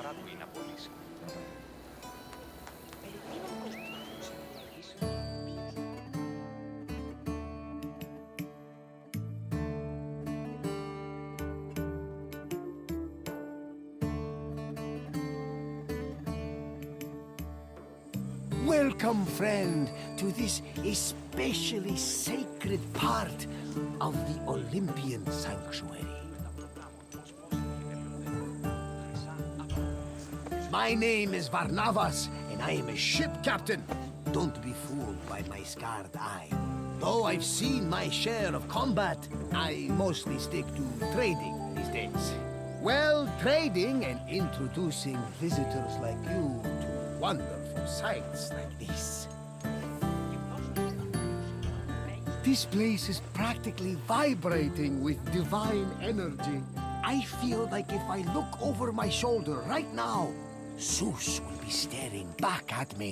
συμπεριφορά του είναι απολύσιμη. Welcome, friend, to this especially sacred part of the Olympian sanctuary. My name is Varnavas, and I am a ship captain. Don't be fooled by my scarred eye. Though I've seen my share of combat, I mostly stick to trading these days. Well, trading and introducing visitors like you to wonderful sights like this. This place is practically vibrating with divine energy. I feel like if I look over my shoulder right now, Zeus will be staring back at me.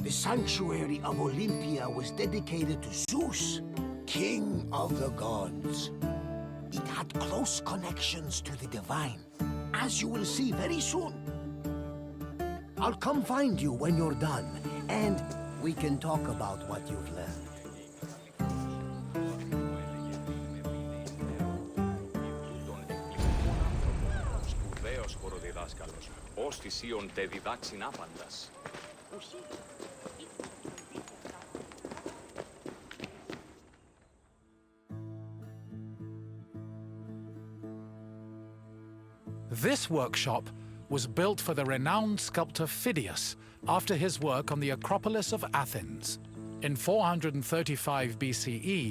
The sanctuary of Olympia was dedicated to Zeus, king of the gods. It had close connections to the divine, as you will see very soon. I'll come find you when you're done, and we can talk about what you've learned. Σπουδαίος χωροδιδάσκαλος, ως θυσίων τε διδάξιν άπαντας. This workshop was built for the renowned sculptor Phidias after his work on the Acropolis of Athens. In 435 BCE,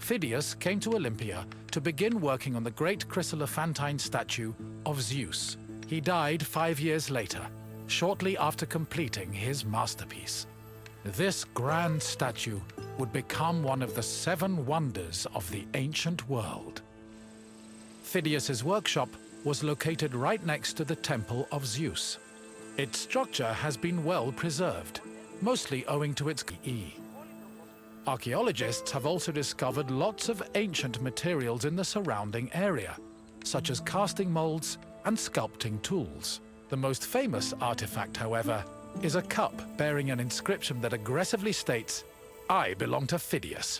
Phidias came to Olympia to begin working on the great chryselephantine statue of Zeus. He died 5 years later, shortly after completing his masterpiece. This grand statue would become one of the 7 wonders of the ancient world. Phidias's workshop was located right next to the Temple of Zeus. Its structure has been well preserved, mostly owing to its E. Archaeologists have also discovered lots of ancient materials in the surrounding area, such as casting molds and sculpting tools. The most famous artifact, however, is a cup bearing an inscription that aggressively states, "I belong to Phidias."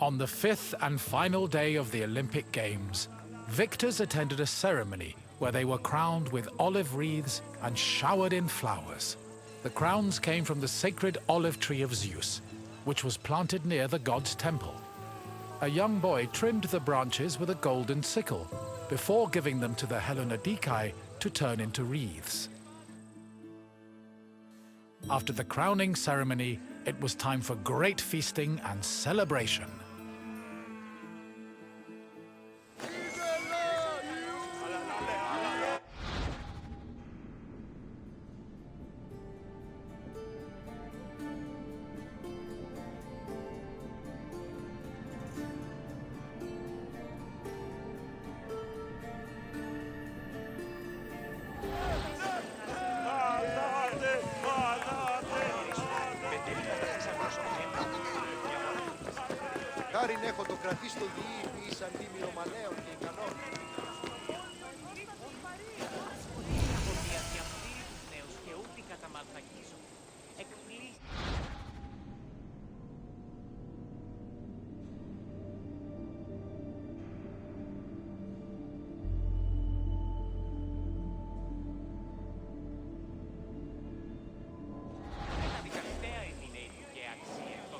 On the 5th and final day of the Olympic Games, victors attended a ceremony where they were crowned with olive wreaths and showered in flowers. The crowns came from the sacred olive tree of Zeus, which was planted near the god's temple. A young boy trimmed the branches with a golden sickle before giving them to the Hellanodikai to turn into wreaths. After the crowning ceremony, it was time for great feasting and celebration. Χάριν έχω το κρατή στο διήπη εις αντίμυρο μαλαίων και ικανών.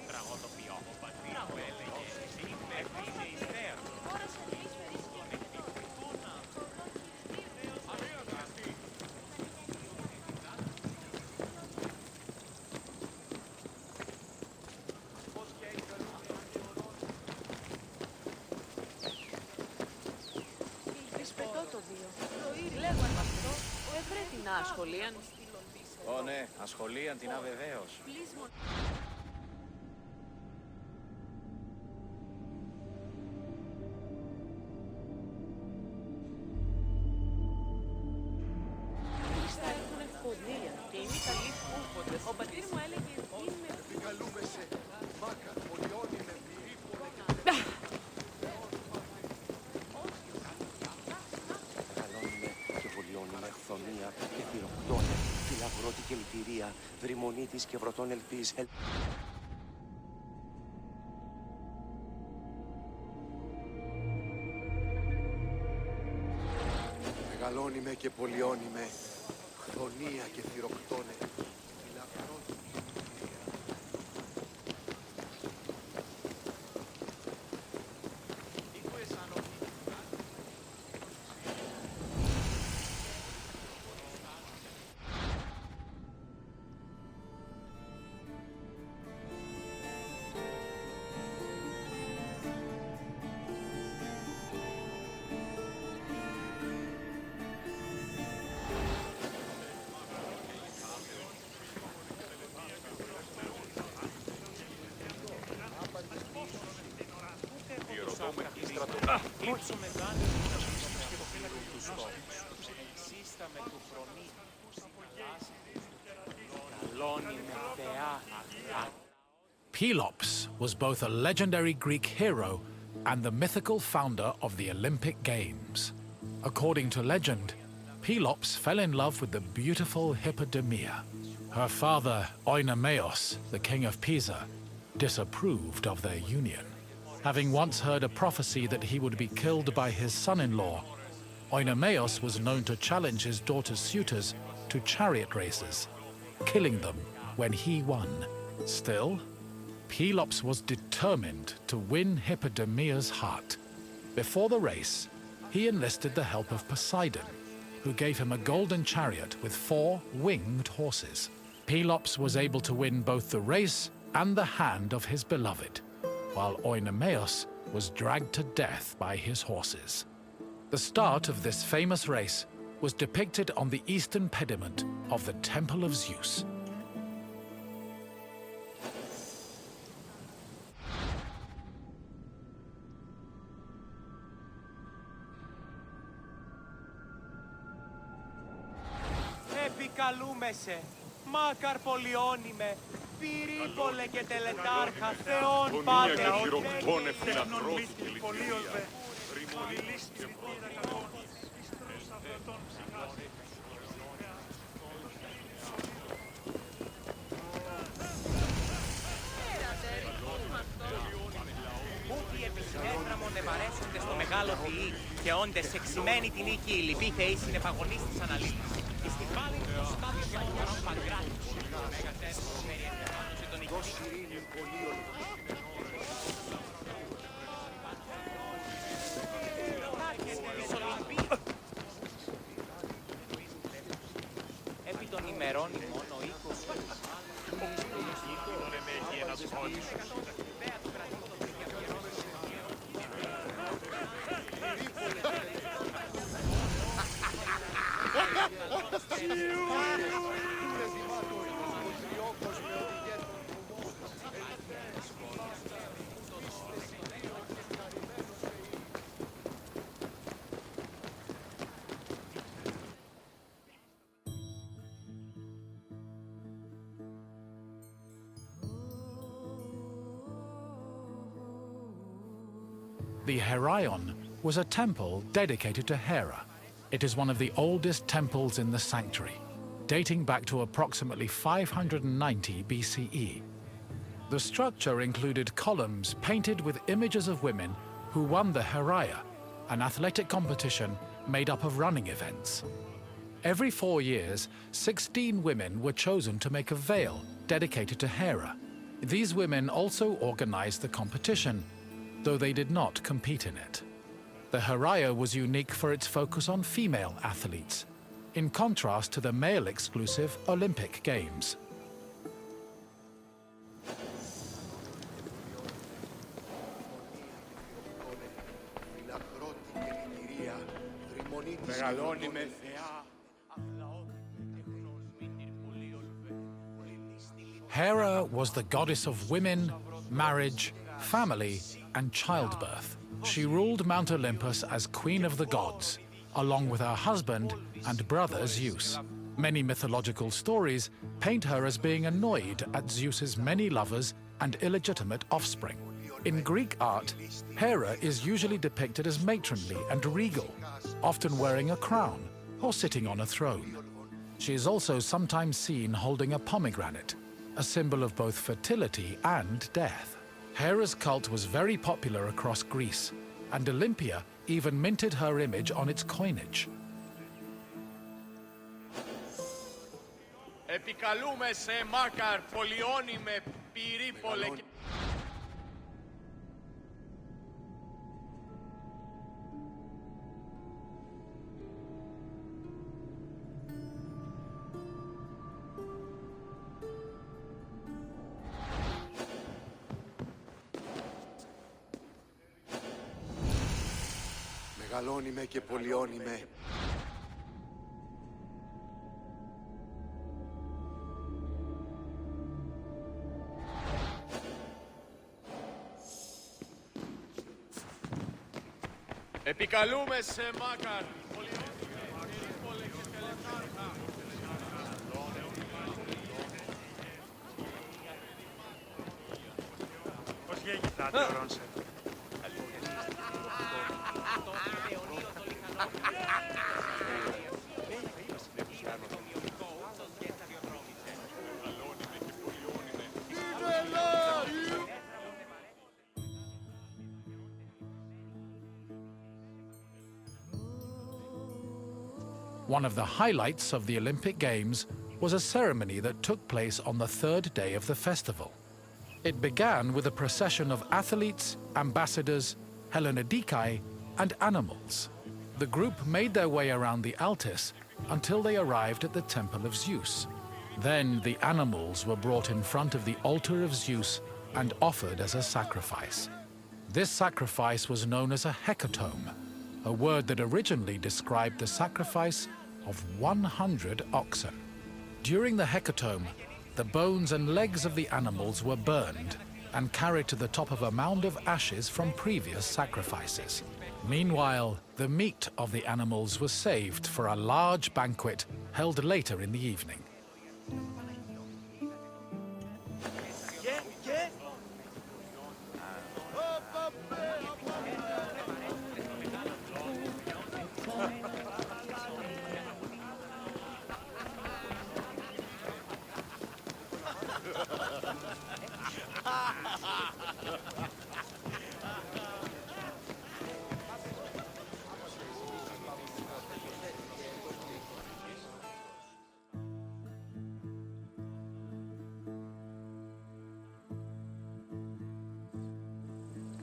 τραγό το οποίο ο πατήρ μου έλεγε είναι ευθύνη υστέρ. το δύο. Λέγον αυτό, ευρέ την ασχολίαν. Ω ναι, ασχολίαν την αβεβαίως. Στα έχουν ευκοδία και είναι καλοί φούχοντες. Ο πατήρ μου έλεγε είμαι... Καλούμε σε μάκα, πολιώνει με πυρήπολε και Καλώνουμε και βολιώνουμε χθονία και πυροκτώνε, φυλαγρώτη και λυτηρία, δρυμονίτης και βρωτών ελπίς. μεγαλώνει με και πολιώνει με χθονία και θυροκτώνε. Φυλαγρώτη και λυτηρία. Pelops was both a legendary Greek hero and the mythical founder of the Olympic Games. According to legend, Pelops fell in love with the beautiful Hippodamia. Her father, Oenomaus, the king of Pisa, disapproved of their union. Having once heard a prophecy that he would be killed by his son-in-law, Oenomaus was known to challenge his daughter's suitors to chariot races, killing them when he won. Still, Pelops was determined to win Hippodamia's heart. Before the race, he enlisted the help of Poseidon, who gave him a golden chariot with 4 winged horses. Pelops was able to win both the race and the hand of his beloved, while Oenomaus was dragged to death by his horses. The start of this famous race was depicted on the eastern pediment of the Temple of Zeus. Επικαλούμεσαι, μάκαρ πολιώνυμε, πυρήπολε και τελετάρχα, Θεόν Πάτερ, Χειροκτώνε φιλαθρός και λυτηρία. Ούτι επισυνέδραμον ευαρέσονται στο μεγάλο διή και όντες εξημένοι την οίκη οι λοιποί θεοί συνεπαγωνείς της αναλύτης. Εις την πάλη του στάδιο Αγιορών Παγκράτης. Μεγατέρος περιεκκεφάλωσε τον οικονομικό. Επί των ημερών ημών ο οίκος The Heraion was a temple dedicated to Hera. It is one of the oldest temples in the sanctuary, dating back to approximately 590 BCE. The structure included columns painted with images of women who won the Heraia, an athletic competition made up of running events. Every 4 years, 16 women were chosen to make a veil dedicated to Hera. These women also organized the competition, though they did not compete in it. The Heraia was unique for its focus on female athletes, in contrast to the male-exclusive Olympic Games. Φυλαγρώτη και λυτηρία, φωνή της Μεγαλώνει με κυβερνώνει. θεά. Hera was the goddess of women, marriage, family, and childbirth. She ruled Mount Olympus as queen of the gods, along with her husband and brother Zeus. Many mythological stories paint her as being annoyed at Zeus's many lovers and illegitimate offspring. In Greek art, Hera is usually depicted as matronly and regal, often wearing a crown or sitting on a throne. She is also sometimes seen holding a pomegranate, a symbol of both fertility and death. Hera's cult was very popular across Greece, and Olympia even minted her image on its coinage. Επικαλούμε σε Μάκαρ, Πολιόνιμε, Πυρήπολε και... Μεγαλώνει με και πολιώνει με. Επικαλούμε σε Μάκαρ, Πολιόνιμε, Πυρήπολε και Τελετάρχα. Πώς γέγηθα, Θεορώνσε. One of the highlights of the Olympic Games was a ceremony that took place on the third day of the festival. It began with a procession of athletes, ambassadors, Hellenodikai, and animals. The group made their way around the Altis until they arrived at the Temple of Zeus. Then the animals were brought in front of the altar of Zeus and offered as a sacrifice. This sacrifice was known as a Hecatom, a word that originally described the sacrifice of 100 oxen. During the Hecatom, the bones and legs of the animals were burned and carried to the top of a mound of ashes from previous sacrifices. Meanwhile, the meat of the animals was saved for a large banquet held later in the evening.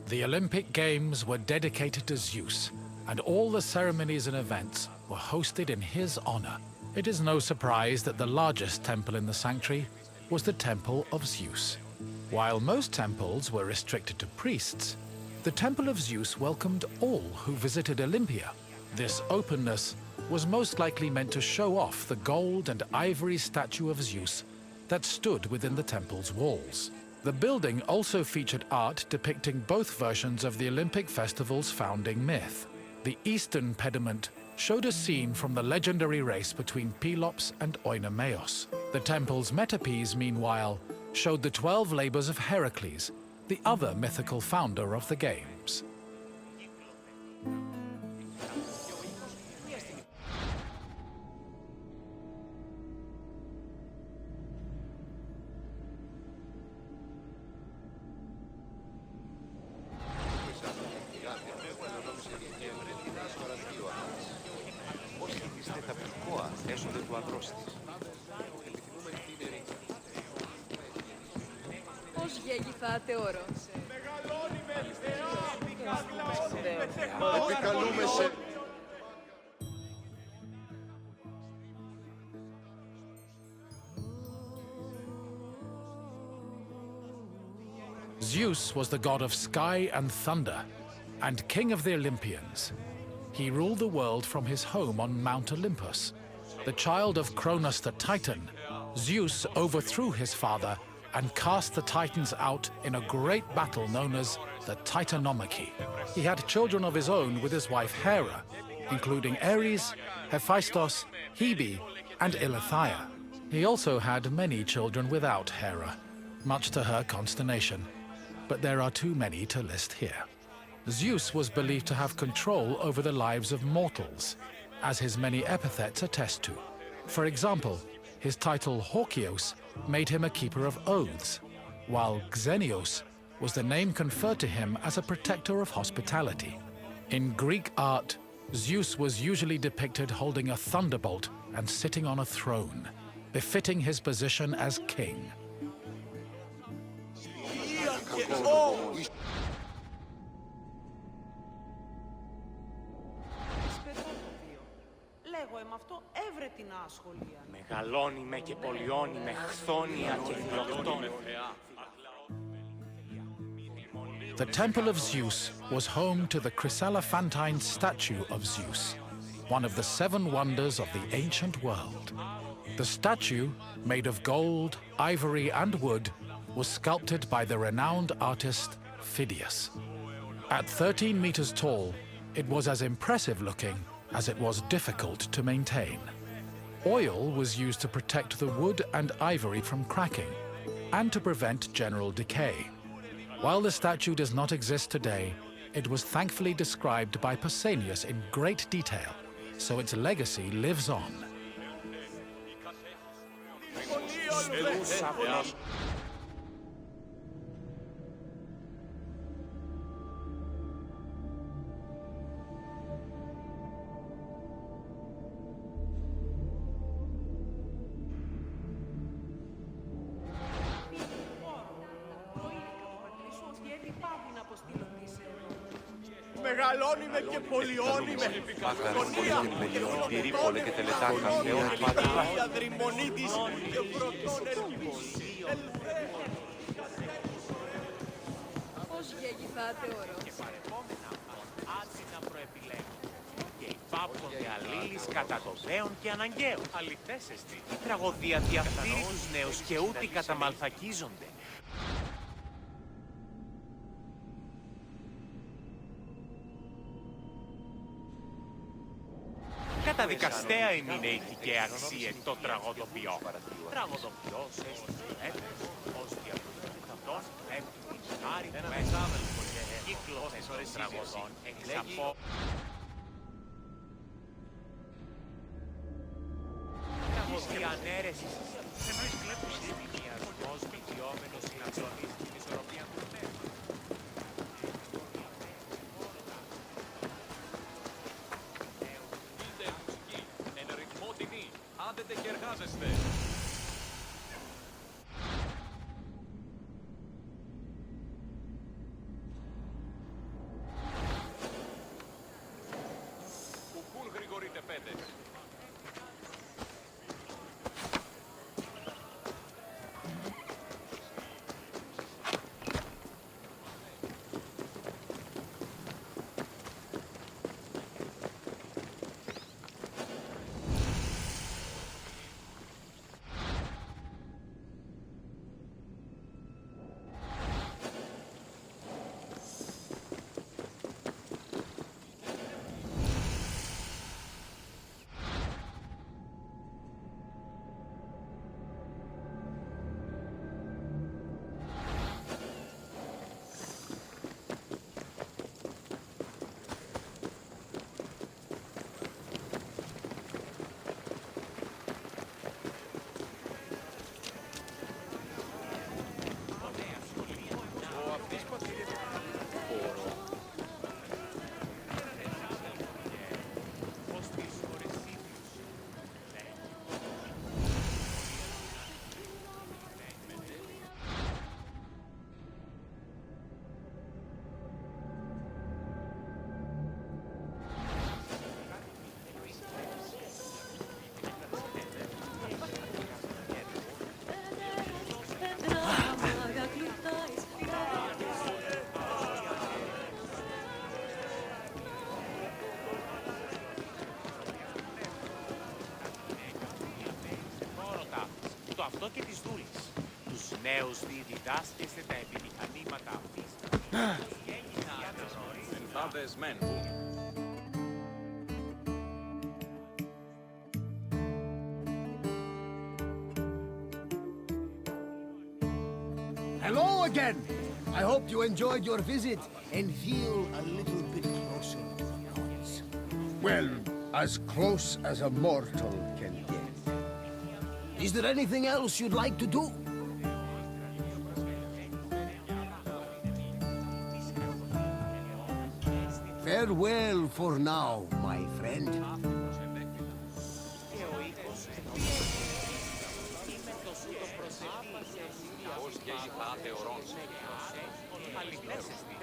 The Olympic Games were dedicated to Zeus, and all the ceremonies and events were hosted in his honor. It is no surprise that the largest temple in the sanctuary was the Temple of Zeus. While most temples were restricted to priests, the Temple of Zeus welcomed all who visited Olympia. This openness was most likely meant to show off the gold and ivory statue of Zeus that stood within the temple's walls. The building also featured art depicting both versions of the Olympic festival's founding myth. The eastern pediment showed a scene from the legendary race between Pelops and Oinomaos. The temple's metapiece, meanwhile, showed the 12 labors of Heracles, the other mythical founder of the games. Πώς γέγηθα, Θεορώνσε. Μεγαλώνει με θεά, Επικαλούμε σε... Zeus was the god of sky and thunder, and king of the Olympians. He ruled the world from his home on Mount Olympus. The child of Cronus the Titan, Zeus overthrew his father and cast the Titans out in a great battle known as the Titanomachy. He had children of his own with his wife Hera, including Ares, Hephaestus, Hebe, and Eileithyia. He also had many children without Hera, much to her consternation, but there are too many to list here. Zeus was believed to have control over the lives of mortals, as his many epithets attest to. For example, his title Hawkios made him a keeper of oaths, while Xenios was the name conferred to him as a protector of hospitality. In Greek art, Zeus was usually depicted holding a thunderbolt and sitting on a throne, befitting his position as king. Μεγαλώνει με και πολιώνει με χθόνια και φιλοκτόνια. The Temple of Zeus was home to the Chrysalafantine statue of Zeus, one of the 7 wonders of the ancient world. The statue, made of gold, ivory, and wood, was sculpted by the renowned artist Phidias. At 13 meters tall, it was as impressive looking as it was difficult to maintain. Oil was used to protect the wood and ivory from cracking and to prevent general decay. While the statue does not exist today, it was thankfully described by Pausanias in great detail, so its legacy lives on. Μεγαλώνει με και πολιώνει με. Πυρήπολε και τελετάκα Θεό Η αδρυμονή της και βροντών ελπίς. Πώς γεγιθάτε ορός. Και παρεπόμενα άτσι να προεπιλέγουν. Και υπάπτονται αλλήλεις κατά το δέον και αναγκαίων. Αληθές εστι. Η τραγωδία διαφθείρει τους νέους και ούτε καταμαλθακίζονται. Καταδικαστέα είναι η ηθική αξία το τραγωδοποιό. Τραγωδοποιός έστει ως διαβουλεύει αυτόν έμεινε χάρη του μέσα. Κύκλος των τραγωδών εξαπώ. Τραγωδία ανέρεσης. Εμείς βλέπουμε ευθυμίας ως βελτιόμενος συναντώνης την ισορροπία του νέου. Άντε και εργάζεστε. Κουκούν γρηγορείτε 5. αυτό και τις δούλες. Τους νέους διδάσκεστε τα επιμηχανήματα αυτής. Hello again! I hope you enjoyed your visit and feel a little bit closer to the gods. Well, as close as a mortal can get. Is there anything else you'd like to do? Farewell for now, my friend. Αληθές εστί.